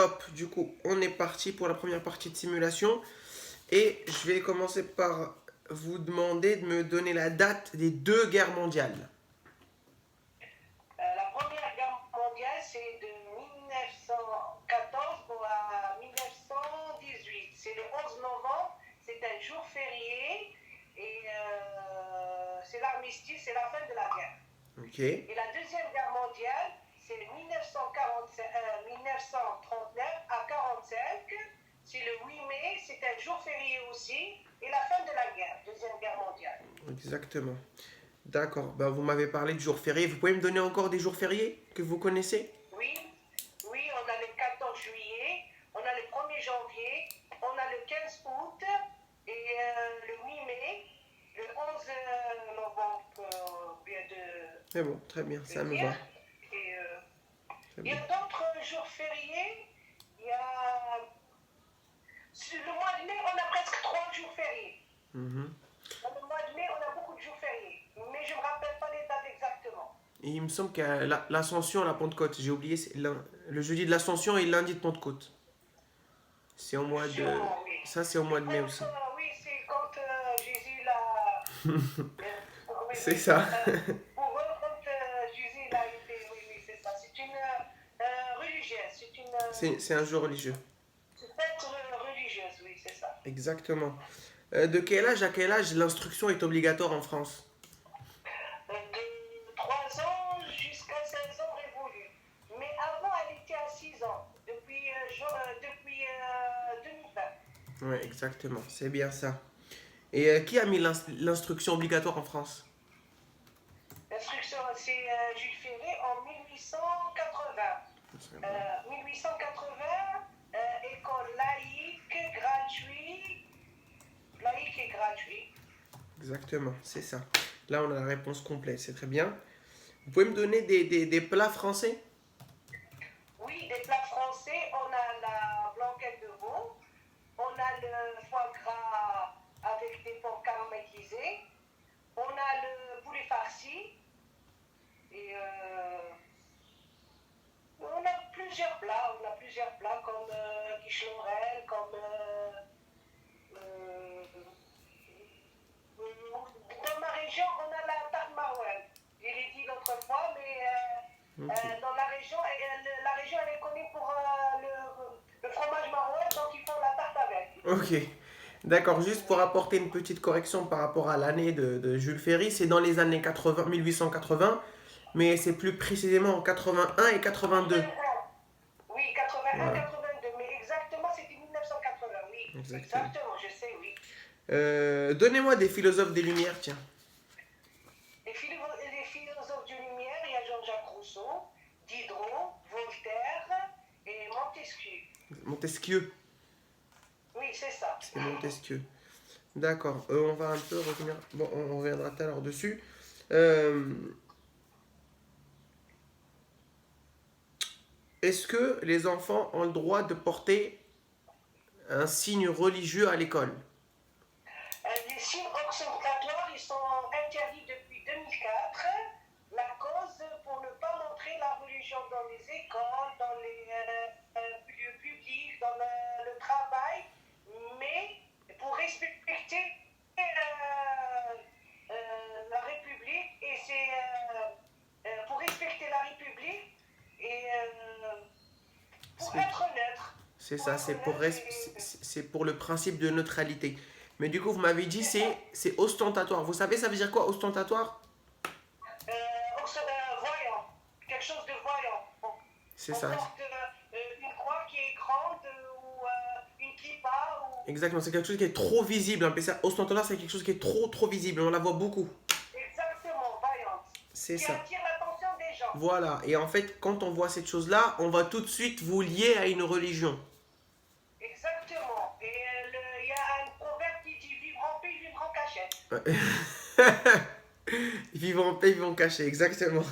top. Du coup, on est parti pour la première partie de simulation. Et je vais commencer par vous demander de me donner la date des deux guerres mondiales. La Première Guerre mondiale, c'est de 1914 à 1918. C'est le 11 novembre, c'est un jour férié et c'est l'armistice, c'est la fin de la guerre. Ok. Et la Deuxième Guerre mondiale, c'est 1939 à 1945. C'est le 8 mai, c'est un jour férié aussi. Et la fin de la guerre, Deuxième Guerre mondiale. Exactement. D'accord. Ben, vous m'avez parlé de jours fériés. Vous pouvez me donner encore des jours fériés que vous connaissez? Oui, oui, on a le 14 juillet, on a le 1er janvier, on a le 15 août et le 8 mai, le 11 novembre, bien de C'est bon, très bien, ça me dire. va. Et Très il y a bien. d'autres jours fériés. Il y a sur le mois de mai, on a presque 3 jours fériés. Mhm. Dans le mois de mai, on a beaucoup de jours fériés, mais je ne me rappelle pas les dates exactement. Et il me semble qu'il y a l'Ascension à la Pentecôte. J'ai oublié, c'est le jeudi de l'Ascension et le lundi de Pentecôte. C'est au mois de... Sûrement, oui. Ça, c'est au mois de mai Quand, aussi. oui, c'est quand Jésus l'a. Oui, C'est oui. ça. Pour eux, quand Jésus l'a été. Oui, oui, c'est ça. C'est une religieuse. C'est une. C'est un jour religieux. C'est peut-être religieuse, oui, c'est ça. Exactement. De quel âge à quel âge l'instruction est obligatoire en France? De 3 ans jusqu'à 16 ans révolus. Mais avant, elle était à 6 ans. Depuis 2020. Oui, exactement. C'est bien ça. Et qui a mis l'instruction obligatoire en France? L'instruction, c'est Jules Ferry en 1880. 1880, école laïque et gratuit. Exactement, c'est ça. Là, on a la réponse complète, c'est très bien. Vous pouvez me donner des plats français? Oui, des plats français, on a la blanquette de veau, on a le foie gras avec des pommes caramélisées, on a le poulet farci, et on a plusieurs plats comme quiche Lorraine, comme dans ma région, on a la tarte maroilles. Je l'ai dit l'autre fois, mais Ok. dans la région, elle est connue pour le fromage maroilles, donc ils font la tarte avec. Ok. D'accord, juste pour apporter une petite correction par rapport à l'année de Jules Ferry, c'est dans les années 80, 1880, mais c'est plus précisément en 81 et 82. 81, oui, 81, Voilà, 82, mais exactement, c'était 1980, oui. exactement. Exactement, je sais, oui. Donnez-moi des philosophes des Lumières, tiens. Les philosophes de lumière, il y a Jean-Jacques Rousseau, Diderot, Voltaire et Montesquieu. Montesquieu, Oui, c'est ça. c'est Montesquieu. D'accord, on va un peu revenir. Bon, on reviendra tout à l'heure dessus. Euh, Est-ce que les enfants ont le droit de porter un signe religieux à l'école? Les signes ostentatoires, ils sont interdits depuis 2004. La cause pour ne pas montrer la religion dans les écoles, dans les lieux publics, dans le travail, mais pour respecter la République et pour respecter la République et pour C'est être neutre. c'est Pour ça, être neutre c'est pour le principe de neutralité. Mais du coup, vous m'avez dit c'est ostentatoire. Vous savez, ça veut dire quoi, ostentatoire? voyant, quelque chose de voyant. C'est On ça. porte une croix qui est grande ou une kippa. Exactement, c'est quelque chose qui est trop visible. Hein. Ça, ostentatoire, c'est quelque chose qui est trop visible. On la voit beaucoup. Exactement, voyante. C'est Qui ça. attire l'attention des gens. Voilà. Et en fait, quand on voit cette chose-là, on va tout de suite vous lier à une religion. Exactement. Et il y a un proverbe qui dit vivre en paix, vivre en cachette. Vivre en paix, vivre en cachet, exactement.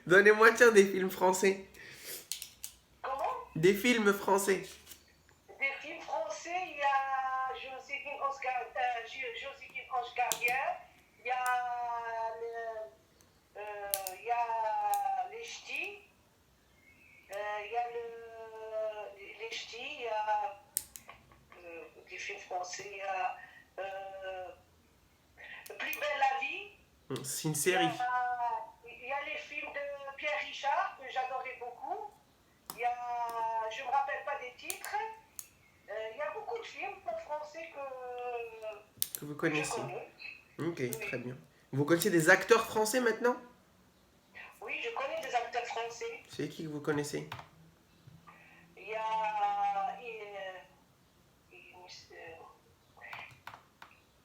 Donnez-moi, tiens, des films français. Comment? Des films français. Des films français, il y a Joséphine Ange Gardien, il y a C'est une Il y a, série. il y a les films de Pierre Richard que j'adorais beaucoup. Il y a, je ne me rappelle pas des titres. Il y a beaucoup de films français Que vous que je connaissez. connais. Ok, Oui. très bien. Vous connaissez des acteurs français maintenant? Oui, je connais des acteurs français. C'est qui que vous connaissez? Il y a,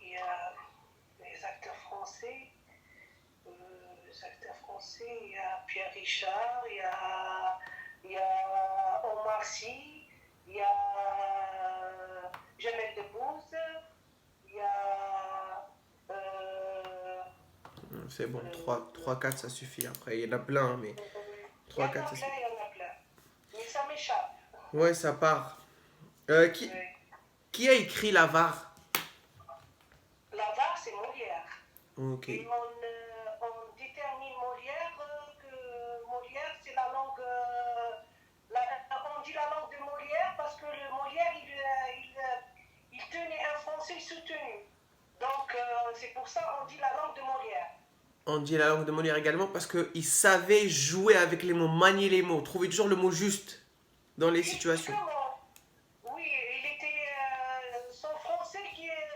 il y a les acteurs français. Les acteurs français, il y a Pierre Richard, il y a Omar Sy, il y a Jamel Debbouze, il y a C'est bon, 3 4 ça suffit. Après, il y en a plein, hein, mais il y en 3 a 4 ça plein, suffit. il y en a plein. Mais ça m'échappe. Ouais, ça part. Qui, Oui. qui a écrit l'avare? L'avare, c'est Molière. Ok. Et on détermine Molière que Molière, c'est la langue. On dit la langue de Molière parce que le Molière, il tenait un français soutenu. Donc, c'est pour ça qu'on dit la langue de Molière. On dit la langue de Molière également parce qu'il savait jouer avec les mots, manier les mots, trouver toujours le mot juste dans les situations. Justement, oui, il était son français qui est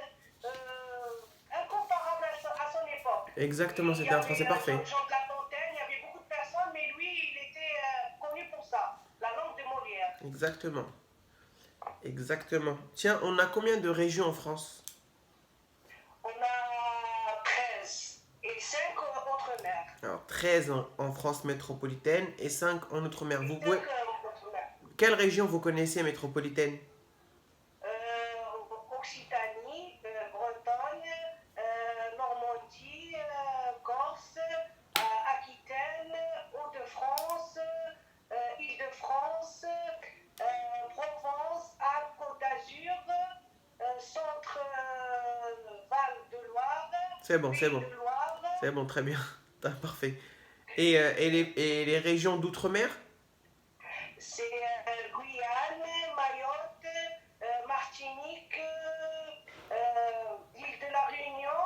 incomparable à son époque. Exactement, Il y c'était un avait français parfait. Jean de La Fontaine, il y avait beaucoup de personnes, mais lui, il était connu pour ça, la langue de Molière. Exactement. Exactement. Tiens, on a combien de régions en France? On a 13 et 5 outre-mer. Alors, 13 en France métropolitaine et 5 en Outre-mer. Et Vous 5 pouvez... outre-mer. Quelle région vous connaissez métropolitaine? Occitanie, Bretagne, Normandie, Corse, Aquitaine, Hauts-de-France, Île-de-France, Provence, Alpes, Côte d'Azur, Centre-Val de Loire, C'est bon, c'est Pays bon. de Loire, C'est bon, très bien. Parfait. Et les régions d'outre-mer? c'est Guyane, Mayotte, Martinique, l'île de la Réunion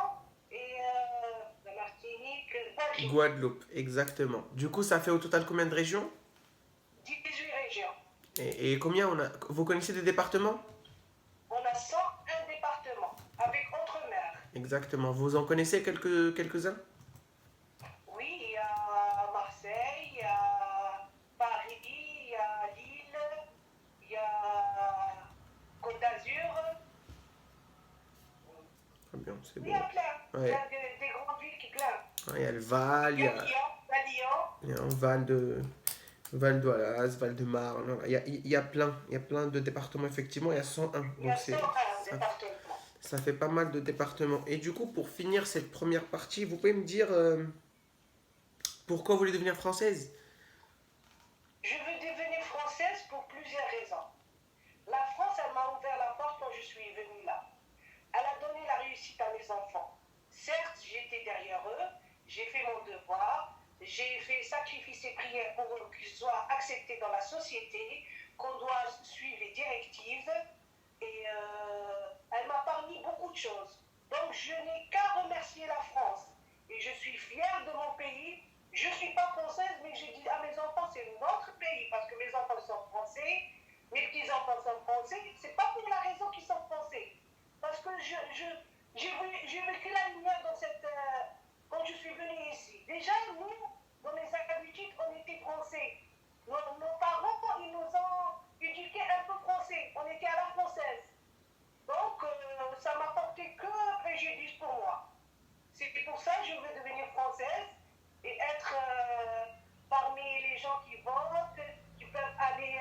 et la Martinique, Guadeloupe. Guadeloupe, exactement. Du coup, ça fait au total combien de régions? 18 régions. Et combien on a... Vous connaissez des départements? On a 101 départements avec outre-mer. Exactement. Vous en connaissez quelques-uns? Oui, il y a Marseille, il y a Paris, il y a Lille, il y a Côte d'Azur. Très bien, c'est Il bon. y a plein. Il y Ouais. a des grandes villes qui plein. Il y a le Val, Il y a Lyon, il y a un Val d'Oise, Val de Marne. Voilà. Il y a plein de départements, effectivement. Il y a 101. il y a Donc, 101 ça, départements. ça fait pas mal de départements. Et du coup, pour finir cette première partie, vous pouvez me dire pourquoi vous voulez devenir française? Je veux devenir française pour plusieurs raisons. La France, elle m'a ouvert la porte quand je suis venue là. Elle a donné la réussite à mes enfants. Certes, j'étais derrière eux, j'ai fait mon devoir, j'ai fait sacrifice et prière pour eux qu'ils soient acceptés dans la société, qu'on doit suivre les directives. Et elle m'a permis beaucoup de choses. Donc je n'ai qu'à remercier la France. Et je suis fière de mon pays. Je ne suis pas française, mais je dis à mes enfants, c'est notre pays, parce que mes enfants sont français, mes petits-enfants sont français. C'est pas pour la raison qu'ils sont français. Parce que j'ai vécu la lumière dans cette... quand je suis venue ici. Déjà, nous, dans les habitudes, on était français. Nos parents, ils nous ont éduqués un peu français. On était à la française. Donc, ça m'a porté que préjudice pour moi. C'est pour ça que je veux devenir française et être parmi les gens qui votent, qui peuvent aller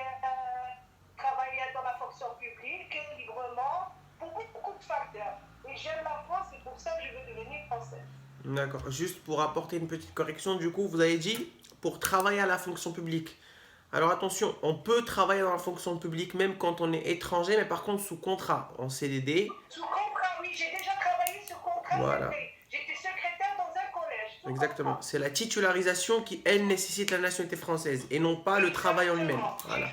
travailler dans la fonction publique librement, pour beaucoup de facteurs. Et j'aime la France, c'est pour ça que je veux devenir française. D'accord. Juste pour apporter une petite correction, du coup, vous avez dit pour travailler à la fonction publique. Alors attention, on peut travailler dans la fonction publique même quand on est étranger, mais par contre sous contrat, en CDD. Sous contrat, oui, j'ai déjà travaillé sur contrat. Voilà. J'étais secrétaire dans un collège. Exactement. Contrat. C'est la titularisation qui, elle, nécessite la nationalité française et non pas le travail en lui-même. Voilà.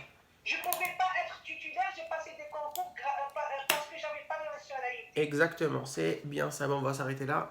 Je ne pouvais pas être titulaire, j'ai passé des concours parce que j'avais pas de nationalité. Exactement, c'est bien ça. Bon, on va s'arrêter là.